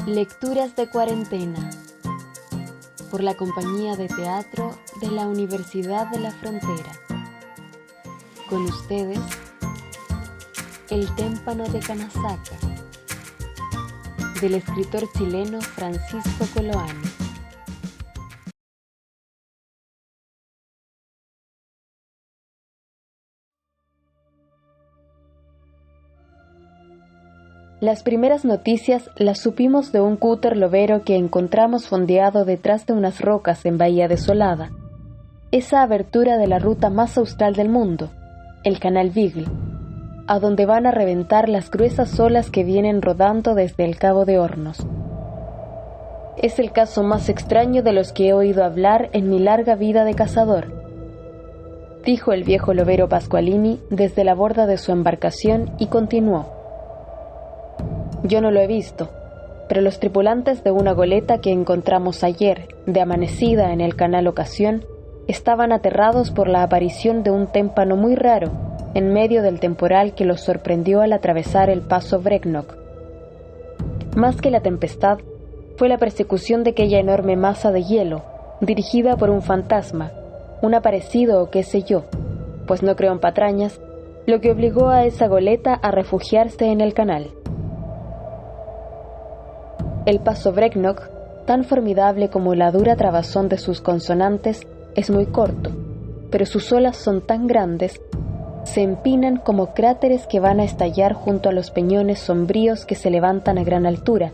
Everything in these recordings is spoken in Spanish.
Lecturas de cuarentena por la Compañía de Teatro de la Universidad de la Frontera. Con ustedes, El témpano de Canasaca, del escritor chileno Francisco Coloane. Las primeras noticias las supimos de un cúter lobero que encontramos fondeado detrás de unas rocas en Bahía Desolada, esa abertura de la ruta más austral del mundo, el Canal Beagle, a donde van a reventar las gruesas olas que vienen rodando desde el Cabo de Hornos. Es el caso más extraño de los que he oído hablar en mi larga vida de cazador, dijo el viejo lobero Pascualini desde la borda de su embarcación y continuó. Yo no lo he visto, pero los tripulantes de una goleta que encontramos ayer, de amanecida en el canal Ocasión, estaban aterrados por la aparición de un témpano muy raro en medio del temporal que los sorprendió al atravesar el paso Brecknock. Más que la tempestad, fue la persecución de aquella enorme masa de hielo, dirigida por un fantasma, un aparecido o qué sé yo, pues no creo en patrañas, lo que obligó a esa goleta a refugiarse en el canal. El paso Brecknock, tan formidable como la dura trabazón de sus consonantes, es muy corto, pero sus olas son tan grandes, se empinan como cráteres que van a estallar junto a los peñones sombríos que se levantan a gran altura,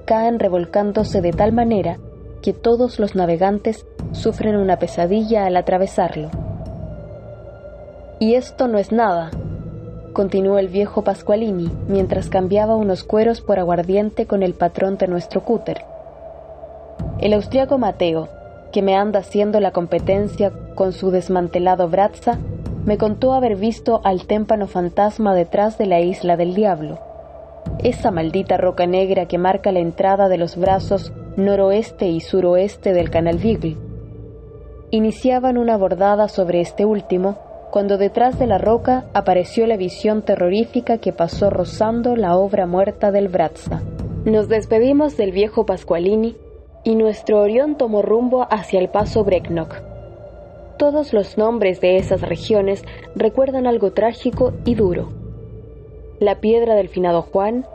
caen revolcándose de tal manera que todos los navegantes sufren una pesadilla al atravesarlo. Y esto no es nada, continuó el viejo Pascualini, mientras cambiaba unos cueros por aguardiente con el patrón de nuestro cúter. El austriaco Mateo, que me anda haciendo la competencia con su desmantelado Brazza, me contó haber visto al témpano fantasma detrás de la Isla del Diablo, esa maldita roca negra que marca la entrada de los brazos noroeste y suroeste del Canal Beagle. Iniciaban una bordada sobre este último, cuando detrás de la roca apareció la visión terrorífica que pasó rozando la obra muerta del Brazza. Nos despedimos del viejo Pascualini y nuestro Orión tomó rumbo hacia el paso Brecknock. Todos los nombres de esas regiones recuerdan algo trágico y duro. La Piedra del Finado Juan,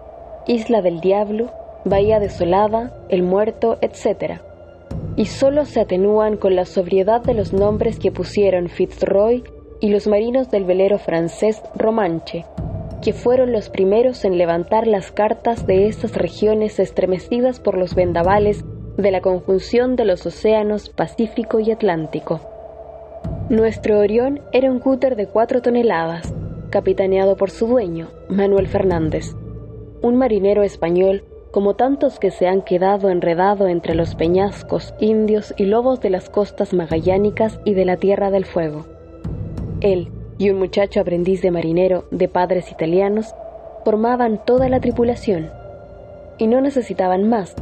Isla del Diablo, Bahía Desolada, El Muerto, etc. Y solo se atenúan con la sobriedad de los nombres que pusieron Fitzroy y los marinos del velero francés Romanche, que fueron los primeros en levantar las cartas de esas regiones estremecidas por los vendavales de la conjunción de los océanos Pacífico y Atlántico. Nuestro Orión era un cúter de 4 toneladas, capitaneado por su dueño, Manuel Fernández, un marinero español como tantos que se han quedado enredado entre los peñascos, indios y lobos de las costas magallánicas y de la Tierra del Fuego. Él y un muchacho aprendiz de marinero de padres italianos formaban toda la tripulación, y no necesitaban más.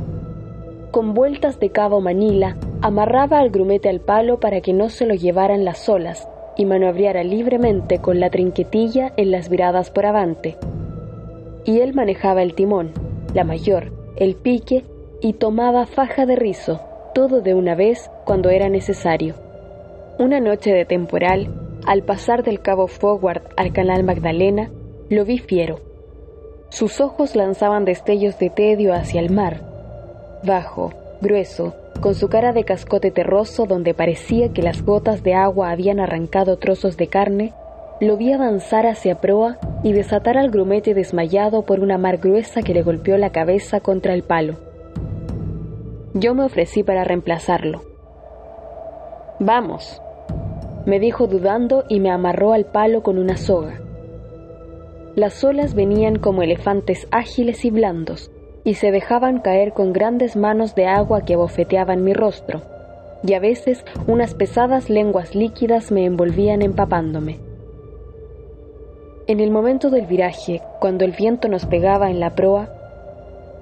Con vueltas de cabo Manila, amarraba al grumete al palo para que no se lo llevaran las olas, y maniobrara libremente con la trinquetilla en las viradas por avante. Y él manejaba el timón, la mayor, el pique, y tomaba faja de rizo, todo de una vez cuando era necesario. Una noche de temporal, al pasar del cabo Forward al canal Magdalena, lo vi fiero. Sus ojos lanzaban destellos de tedio hacia el mar. Bajo, grueso, con su cara de cascote terroso donde parecía que las gotas de agua habían arrancado trozos de carne, lo vi avanzar hacia proa y desatar al grumete desmayado por una mar gruesa que le golpeó la cabeza contra el palo. Yo me ofrecí para reemplazarlo. «Vamos», me dijo dudando y me amarró al palo con una soga. Las olas venían como elefantes ágiles y blandos, y se dejaban caer con grandes manos de agua que abofeteaban mi rostro, y a veces unas pesadas lenguas líquidas me envolvían empapándome. En el momento del viraje, cuando el viento nos pegaba en la proa,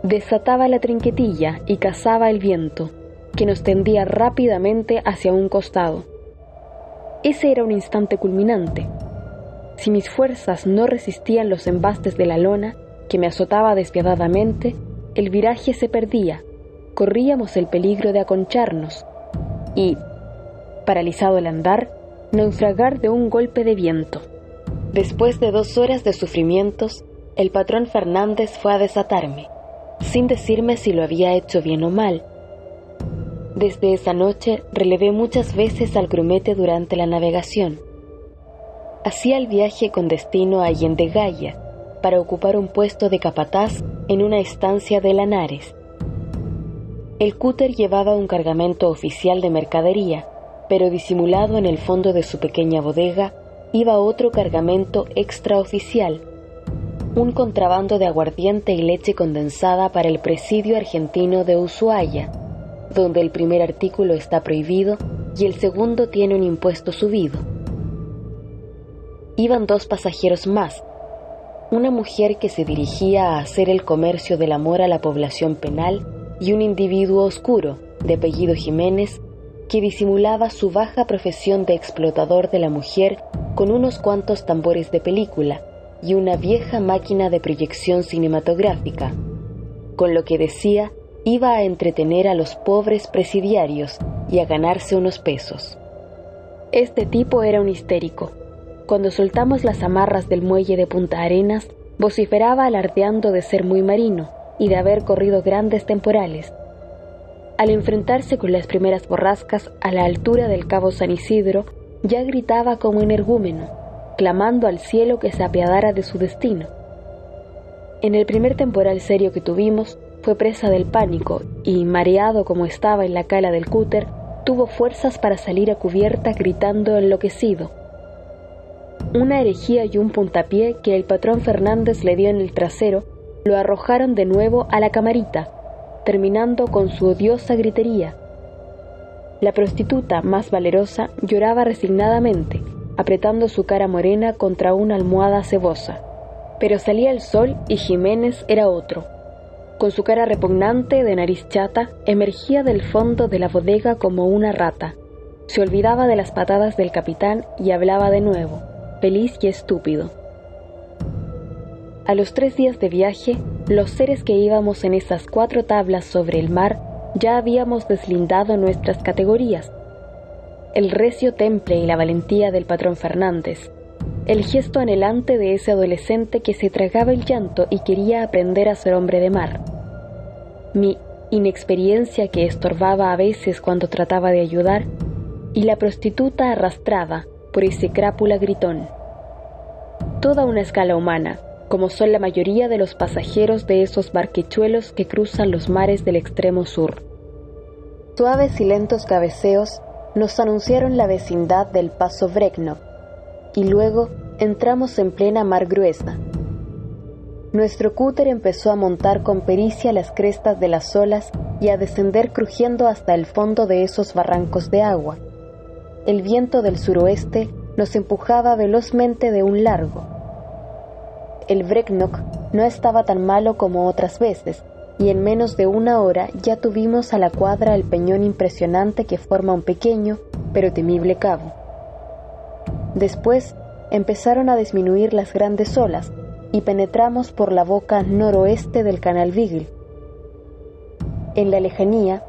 desataba la trinquetilla y cazaba el viento, que nos tendía rápidamente hacia un costado. Ese era un instante culminante. Si mis fuerzas no resistían los embastes de la lona, que me azotaba despiadadamente, el viraje se perdía, corríamos el peligro de aconcharnos y, paralizado el andar, naufragar de un golpe de viento. Después de 2 horas de sufrimientos, el patrón Fernández fue a desatarme, sin decirme si lo había hecho bien o mal. Desde esa noche relevé muchas veces al grumete durante la navegación. Hacía el viaje con destino a Allendegaya, para ocupar un puesto de capataz en una estancia de Lanares. El cúter llevaba un cargamento oficial de mercadería, pero disimulado en el fondo de su pequeña bodega iba otro cargamento extraoficial, un contrabando de aguardiente y leche condensada para el presidio argentino de Ushuaia, donde el primer artículo está prohibido y el segundo tiene un impuesto subido. Iban 2 pasajeros más, una mujer que se dirigía a hacer el comercio del amor a la población penal y un individuo oscuro, de apellido Jiménez, que disimulaba su baja profesión de explotador de la mujer con unos cuantos tambores de película y una vieja máquina de proyección cinematográfica, con lo que decía iba a entretener a los pobres presidiarios y a ganarse unos pesos. Este tipo era un histérico. Cuando soltamos las amarras del muelle de Punta Arenas, vociferaba alardeando de ser muy marino y de haber corrido grandes temporales. Al enfrentarse con las primeras borrascas a la altura del Cabo San Isidro, ya gritaba como energúmeno, clamando al cielo que se apiadara de su destino. En el primer temporal serio que tuvimos, fue presa del pánico y, mareado como estaba en la cala del cúter, tuvo fuerzas para salir a cubierta gritando enloquecido. Una herejía y un puntapié que el patrón Fernández le dio en el trasero lo arrojaron de nuevo a la camarita, terminando con su odiosa gritería. La prostituta, más valerosa, lloraba resignadamente, apretando su cara morena contra una almohada cebosa. Pero salía el sol y Jiménez era otro. Con su cara repugnante de nariz chata, emergía del fondo de la bodega como una rata. Se olvidaba de las patadas del capitán y hablaba de nuevo, feliz y estúpido. A los 3 días de viaje, los seres que íbamos en esas 4 tablas sobre el mar ya habíamos deslindado nuestras categorías. El recio temple y la valentía del patrón Fernández, el gesto anhelante de ese adolescente que se tragaba el llanto y quería aprender a ser hombre de mar. Mi inexperiencia que estorbaba a veces cuando trataba de ayudar, y la prostituta arrastrada por ese crápula gritón. Toda una escala humana, como son la mayoría de los pasajeros de esos barquechuelos que cruzan los mares del extremo sur. Suaves y lentos cabeceos nos anunciaron la vecindad del paso Breknok, y luego entramos en plena mar gruesa. Nuestro cúter empezó a montar con pericia las crestas de las olas y a descender crujiendo hasta el fondo de esos barrancos de agua. El viento del suroeste nos empujaba velozmente de un largo. El Breknok no estaba tan malo como otras veces, y en menos de 1 hora ya tuvimos a la cuadra el peñón impresionante que forma un pequeño, pero temible cabo. Después empezaron a disminuir las grandes olas y penetramos por la boca noroeste del canal Beagle. En la lejanía,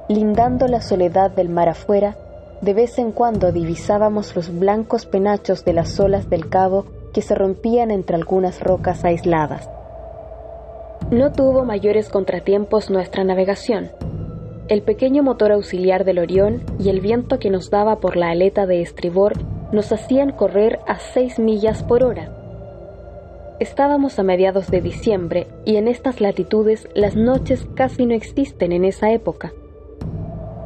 lindando la soledad del mar afuera, de vez en cuando divisábamos los blancos penachos de las olas del cabo que se rompían entre algunas rocas aisladas. No tuvo mayores contratiempos nuestra navegación. El pequeño motor auxiliar del Orión y el viento que nos daba por la aleta de estribor nos hacían correr a 6 millas por hora. Estábamos a mediados de diciembre y en estas latitudes las noches casi no existen en esa época.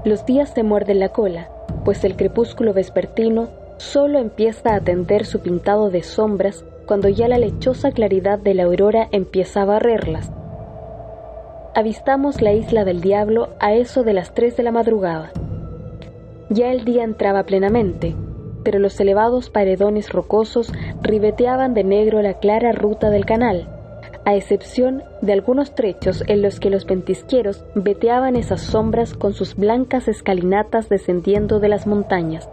Los días se muerden la cola, pues el crepúsculo vespertino solo empieza a tender su pintado de sombras cuando ya la lechosa claridad de la aurora empieza a barrerlas. Avistamos la isla del Diablo a eso de las 3 de la madrugada. Ya el día entraba plenamente, pero los elevados paredones rocosos ribeteaban de negro la clara ruta del canal, a excepción de algunos trechos en los que los ventisqueros veteaban esas sombras con sus blancas escalinatas descendiendo de las montañas.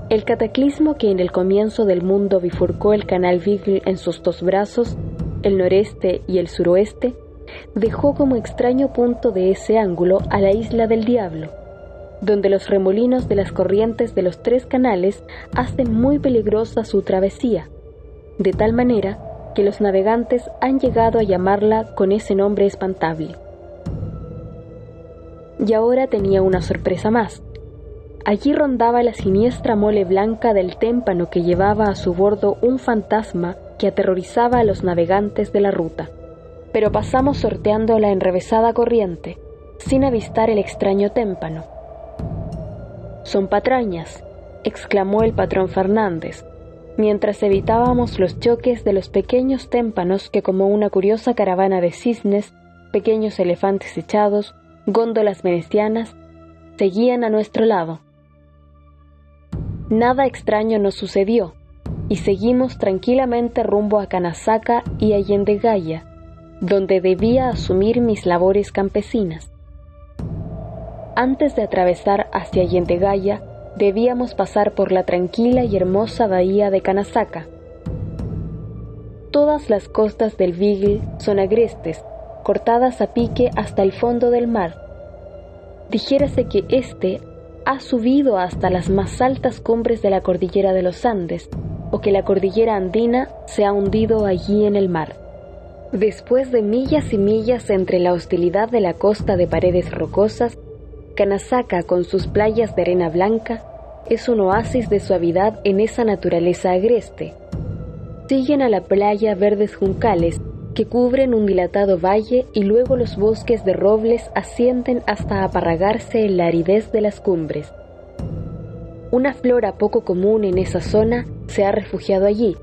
El cataclismo que en el comienzo del mundo bifurcó el canal Beagle en sus 2 brazos, el noreste y el suroeste, dejó como extraño punto de ese ángulo a la isla del Diablo, donde los remolinos de las corrientes de los 3 canales hacen muy peligrosa su travesía, de tal manera que los navegantes han llegado a llamarla con ese nombre espantable. Y ahora tenía una sorpresa más. Allí rondaba la siniestra mole blanca del témpano que llevaba a su bordo un fantasma que aterrorizaba a los navegantes de la ruta. Pero pasamos sorteando la enrevesada corriente, sin avistar el extraño témpano. «Son patrañas», exclamó el patrón Fernández, mientras evitábamos los choques de los pequeños témpanos que, como una curiosa caravana de cisnes, pequeños elefantes echados, góndolas venecianas, seguían a nuestro lado. Nada extraño nos sucedió, y seguimos tranquilamente rumbo a Canasaca y a Yendegaya, donde debía asumir mis labores campesinas. Antes de atravesar hacia Yendegaya, debíamos pasar por la tranquila y hermosa bahía de Canasaca. Todas las costas del Beagle son agrestes, cortadas a pique hasta el fondo del mar. Dijérase que éste ha subido hasta las más altas cumbres de la cordillera de los Andes, o que la cordillera andina se ha hundido allí en el mar. Después de millas y millas entre la hostilidad de la costa de paredes rocosas, Canasaca, con sus playas de arena blanca, es un oasis de suavidad en esa naturaleza agreste. Siguen a la playa verdes juncales que cubren un dilatado valle y luego los bosques de robles ascienden hasta aparragarse en la aridez de las cumbres. Una flora poco común en esa zona se ha refugiado allí.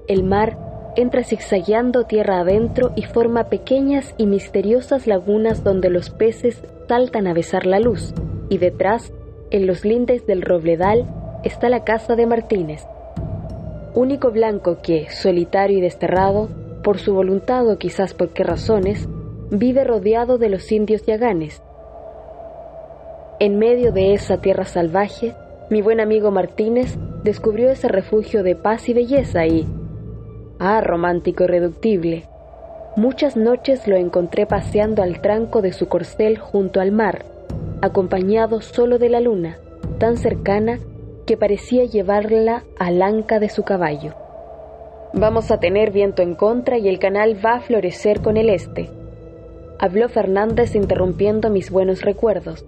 El mar entra zigzagueando tierra adentro y forma pequeñas y misteriosas lagunas donde los peces saltan a besar la luz, y detrás, en los lindes del robledal, está la casa de Martínez, único blanco que, solitario y desterrado, por su voluntad o quizás por qué razones, vive rodeado de los indios yaganes. En medio de esa tierra salvaje, mi buen amigo Martínez descubrió ese refugio de paz y belleza y, romántico irreductible, muchas noches lo encontré paseando al tranco de su corcel junto al mar, acompañado solo de la luna, tan cercana que parecía llevarla al anca de su caballo. «Vamos a tener viento en contra y el canal va a florecer con el este», habló Fernández interrumpiendo mis buenos recuerdos.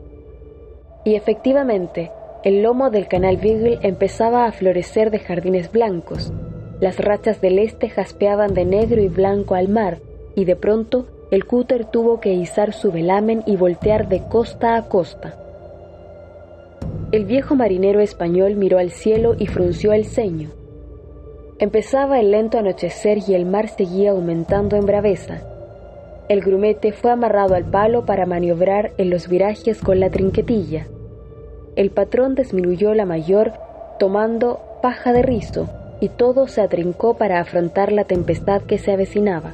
Y efectivamente, el lomo del canal Beagle empezaba a florecer de jardines blancos. Las rachas del este jaspeaban de negro y blanco al mar, y de pronto el cúter tuvo que izar su velamen y voltear de costa a costa. El viejo marinero español miró al cielo y frunció el ceño. Empezaba el lento anochecer y el mar seguía aumentando en braveza. El grumete fue amarrado al palo para maniobrar en los virajes con la trinquetilla. El patrón disminuyó la mayor tomando paja de rizo y todo se atrincó para afrontar la tempestad que se avecinaba.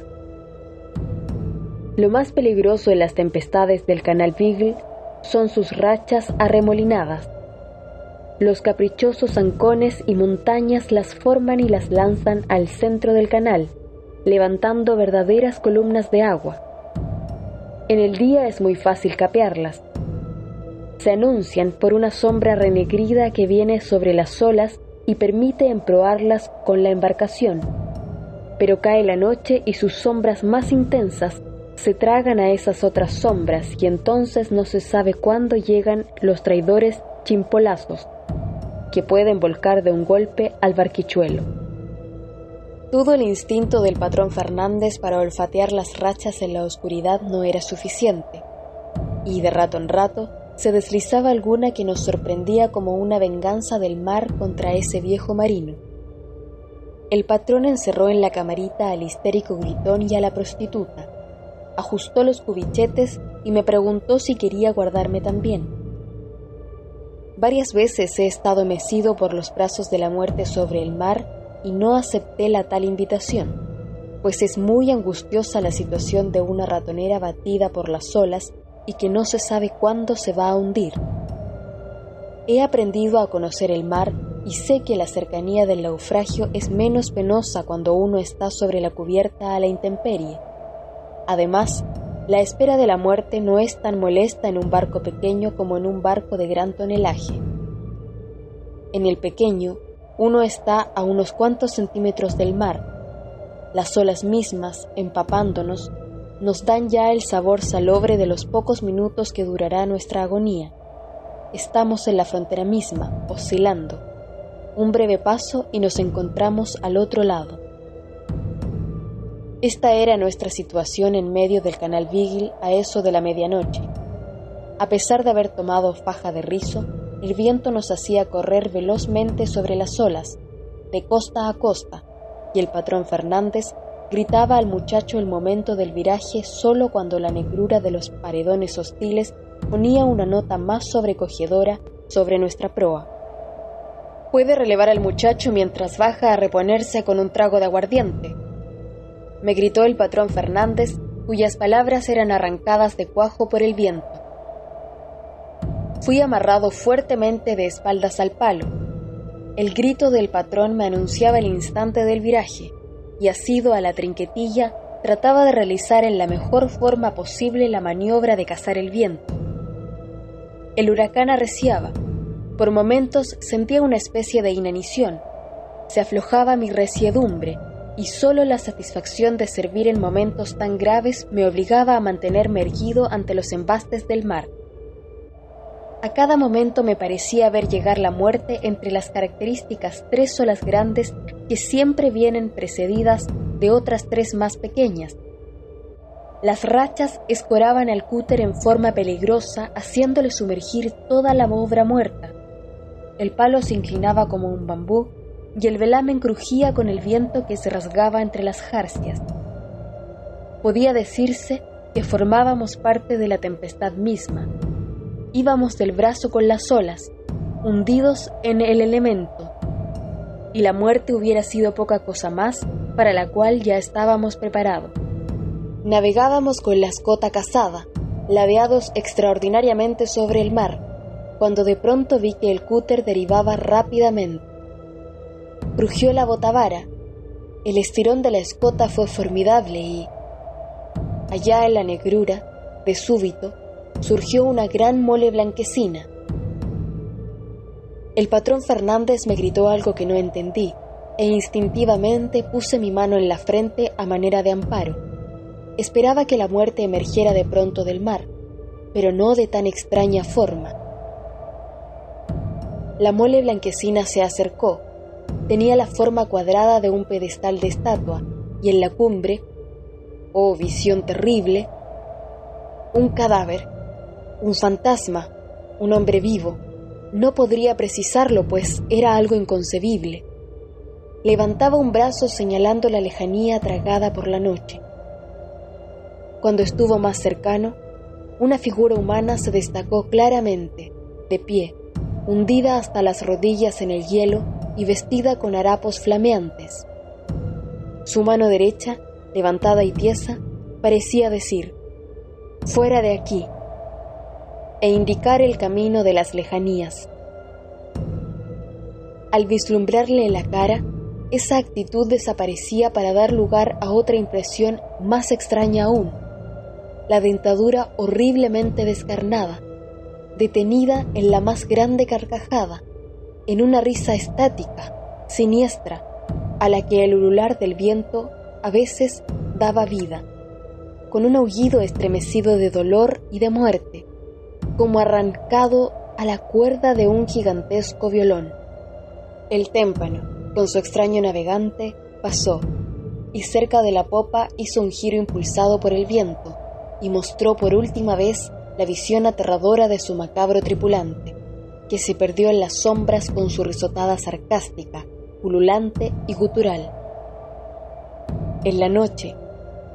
Lo más peligroso en las tempestades del canal Beagle son sus rachas arremolinadas. Los caprichosos ancones y montañas las forman y las lanzan al centro del canal, levantando verdaderas columnas de agua. En el día es muy fácil capearlas. Se anuncian por una sombra renegrida que viene sobre las olas y permite emproarlas con la embarcación. Pero cae la noche y sus sombras más intensas se tragan a esas otras sombras y entonces no se sabe cuándo llegan los traidores chimpolazos, que pueden volcar de un golpe al barquichuelo. Todo el instinto del patrón Fernández para olfatear las rachas en la oscuridad no era suficiente, y de rato en rato se deslizaba alguna que nos sorprendía como una venganza del mar contra ese viejo marino. El patrón encerró en la camarita al histérico gritón y a la prostituta, ajustó los cubichetes y me preguntó si quería guardarme también. Varias veces he estado mecido por los brazos de la muerte sobre el mar y no acepté la tal invitación, pues es muy angustiosa la situación de una ratonera batida por las olas y que no se sabe cuándo se va a hundir. He aprendido a conocer el mar y sé que la cercanía del naufragio es menos penosa cuando uno está sobre la cubierta a la intemperie. Además, la espera de la muerte no es tan molesta en un barco pequeño como en un barco de gran tonelaje. En el pequeño, uno está a unos cuantos centímetros del mar. Las olas mismas, empapándonos, nos dan ya el sabor salobre de los pocos minutos que durará nuestra agonía. Estamos en la frontera misma, oscilando. Un breve paso y nos encontramos al otro lado. Esta era nuestra situación en medio del canal Beagle a eso de la medianoche. A pesar de haber tomado faja de rizo, el viento nos hacía correr velozmente sobre las olas, de costa a costa, y el patrón Fernández gritaba al muchacho el momento del viraje solo cuando la negrura de los paredones hostiles ponía una nota más sobrecogedora sobre nuestra proa. «Puede relevar al muchacho mientras baja a reponerse con un trago de aguardiente», me gritó el patrón Fernández, cuyas palabras eran arrancadas de cuajo por el viento. Fui amarrado fuertemente de espaldas al palo. El grito del patrón me anunciaba el instante del viraje, y asido a la trinquetilla trataba de realizar en la mejor forma posible la maniobra de cazar el viento. El huracán arreciaba. Por momentos sentía una especie de inanición. Se aflojaba mi resiedumbre, y solo la satisfacción de servir en momentos tan graves me obligaba a mantenerme erguido ante los embastes del mar. A cada momento me parecía ver llegar la muerte entre las características 3 olas grandes que siempre vienen precedidas de otras 3 más pequeñas. Las rachas escoraban al cúter en forma peligrosa, haciéndole sumergir toda la obra muerta. El palo se inclinaba como un bambú, y el velamen crujía con el viento que se rasgaba entre las jarcias. Podía decirse que formábamos parte de la tempestad misma. Íbamos del brazo con las olas, hundidos en el elemento, y la muerte hubiera sido poca cosa más para la cual ya estábamos preparados. Navegábamos con la escota cazada, ladeados extraordinariamente sobre el mar, cuando de pronto vi que el cúter derivaba rápidamente. Crujió la botavara, el estirón de la escota fue formidable y, allá en la negrura, de súbito, surgió una gran mole blanquecina. El patrón Fernández me gritó algo que no entendí, e instintivamente puse mi mano en la frente a manera de amparo. Esperaba que la muerte emergiera de pronto del mar, pero no de tan extraña forma. La mole blanquecina se acercó. Tenía la forma cuadrada de un pedestal de estatua, y en la cumbre, oh visión terrible, un cadáver, un fantasma, un hombre vivo. No podría precisarlo, pues era algo inconcebible. Levantaba un brazo señalando la lejanía tragada por la noche. Cuando estuvo más cercano, una figura humana se destacó claramente, de pie, hundida hasta las rodillas en el hielo y vestida con harapos flameantes. Su mano derecha, levantada y tiesa, parecía decir: «Fuera de aquí», e indicar el camino de las lejanías. Al vislumbrarle la cara, esa actitud desaparecía para dar lugar a otra impresión más extraña aún: la dentadura horriblemente descarnada, detenida en la más grande carcajada, en una risa estática, siniestra, a la que el ulular del viento a veces daba vida, con un aullido estremecido de dolor y de muerte, como arrancado a la cuerda de un gigantesco violón. El témpano, con su extraño navegante, pasó, y cerca de la popa hizo un giro impulsado por el viento, y mostró por última vez la visión aterradora de su macabro tripulante, que se perdió en las sombras con su risotada sarcástica, ululante y gutural. En la noche,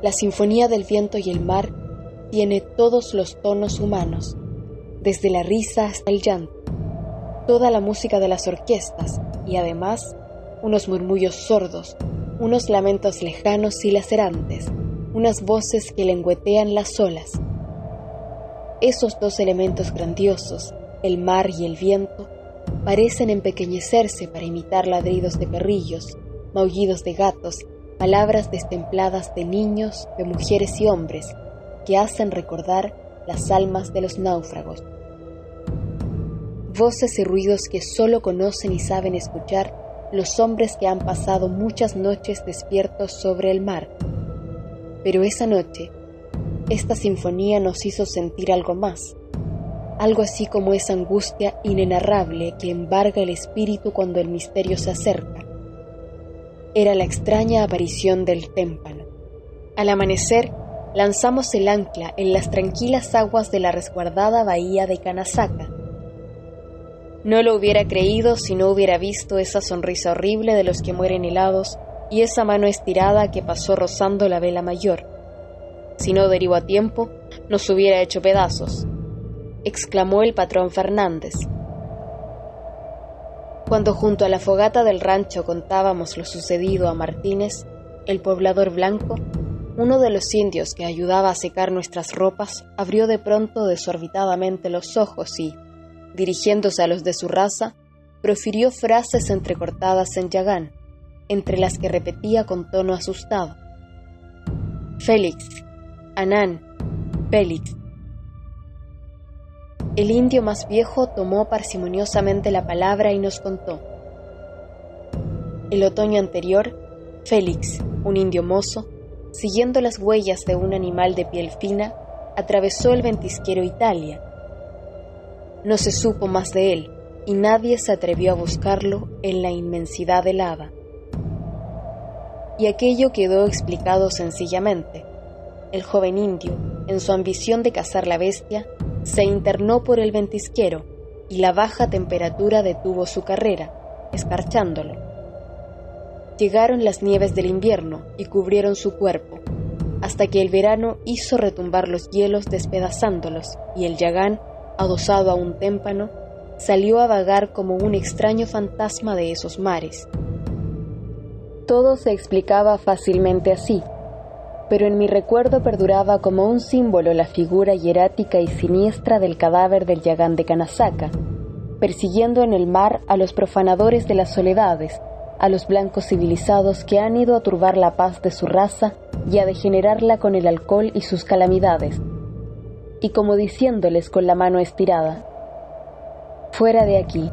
la sinfonía del viento y el mar tiene todos los tonos humanos, desde la risa hasta el llanto, toda la música de las orquestas y además unos murmullos sordos, unos lamentos lejanos y lacerantes, unas voces que lengüetean las olas. Esos 2 elementos grandiosos, el mar y el viento, parecen empequeñecerse para imitar ladridos de perrillos, maullidos de gatos palabras destempladas de niños, de mujeres y hombres, que hacen recordar las almas de los náufragos. Voces y ruidos que solo conocen y saben escuchar los hombres que han pasado muchas noches despiertos sobre el mar. Pero esa noche, esta sinfonía nos hizo sentir algo más, algo así como esa angustia inenarrable que embarga el espíritu cuando el misterio se acerca. Era la extraña aparición del témpano. Al amanecer, lanzamos el ancla en las tranquilas aguas de la resguardada bahía de Kanazaka. No lo hubiera creído si no hubiera visto esa sonrisa horrible de los que mueren helados y esa mano estirada que pasó rozando la vela mayor. Si no derivó a tiempo, nos hubiera hecho pedazos, exclamó el patrón Fernández. Cuando junto a la fogata del rancho contábamos lo sucedido a Martínez, el poblador blanco, uno de los indios que ayudaba a secar nuestras ropas, abrió de pronto desorbitadamente los ojos y, dirigiéndose a los de su raza, profirió frases entrecortadas en yagán, entre las que repetía con tono asustado: Félix, Anán, Félix. El indio más viejo tomó parsimoniosamente la palabra y nos contó. El otoño anterior, Félix, un indio mozo, siguiendo las huellas de un animal de piel fina, atravesó el ventisquero Italia. No se supo más de él, y nadie se atrevió a buscarlo en la inmensidad helada. Y aquello quedó explicado sencillamente. El joven indio, en su ambición de cazar la bestia, se internó por el ventisquero, y la baja temperatura detuvo su carrera, escarchándolo. Llegaron las nieves del invierno y cubrieron su cuerpo, hasta que el verano hizo retumbar los hielos despedazándolos, y el yagán, adosado a un témpano, salió a vagar como un extraño fantasma de esos mares. Todo se explicaba fácilmente así, pero en mi recuerdo perduraba como un símbolo la figura hierática y siniestra del cadáver del yagán de Kanazaka, persiguiendo en el mar a los profanadores de las soledades, a los blancos civilizados que han ido a turbar la paz de su raza y a degenerarla con el alcohol y sus calamidades, y como diciéndoles con la mano estirada: fuera de aquí.